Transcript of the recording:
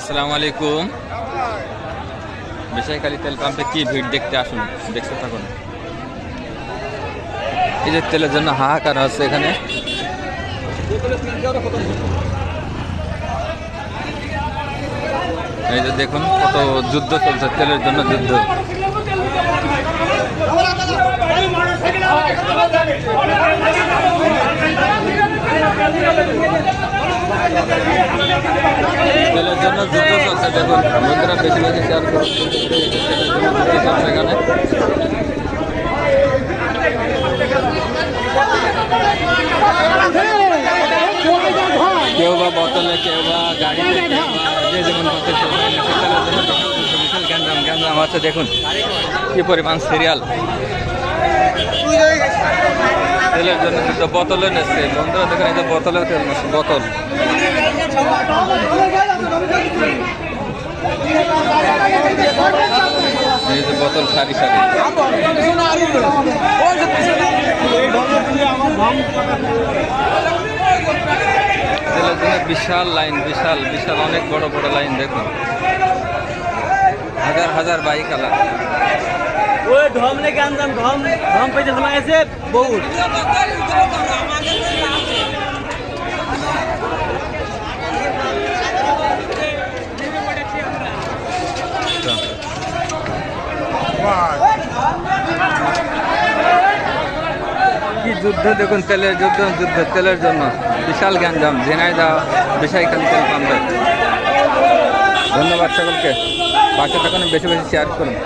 আসসালামু আলাইকুম। বিষয়খালী তেল পাম্পে কি ভিড় দেখতে আসুন, দেখতে থাকুন। এই যে তেলের জন্য হাহাকার হচ্ছে এখানে। এই যে দেখুন কত যুদ্ধ চলছে, তেলের জন্য যুদ্ধ। তেলের জন্য যুদ্ধ চলছে দেখুন বন্ধুরা, বেশি বেশি শেয়ার করুন। তেলের জন্য যুদ্ধ চলছে এখানে। কেউ বা বোতলে, কেউ বা গাড়িতে, যে যেমন বিশাল গ্যাঞ্জাম আছে দেখুন কি পরিমাণ সিরিয়াল। তেলের জন্য যুদ্ধ, বোতলে নেচ্ছে বন্ধুরা দেখুন। এই যে বোতলেও তেল নেচ্ছে, বোতল। এই যে বোতল সারি সারি। তেলের জন্য বিশাল লাইন, বিশাল বিশাল অনেক বড় বড় লাইন দেখুন। হাজার হাজার বাইক আলা। ওই ঢম লেগে আনতাম, ঢম পেতে শোনা গেছে বহুত। কি যুদ্ধ দেখুন, তেলের যুদ্ধ, তেলের জন্য বিশাল গ্যাঞ্জাম ঝিনাইদহ বিষয়খালী তেল পাম্পে। ধন্যবাদ সকলকে, পাশে থাকুন, বেশি বেশি শেয়ার করুন।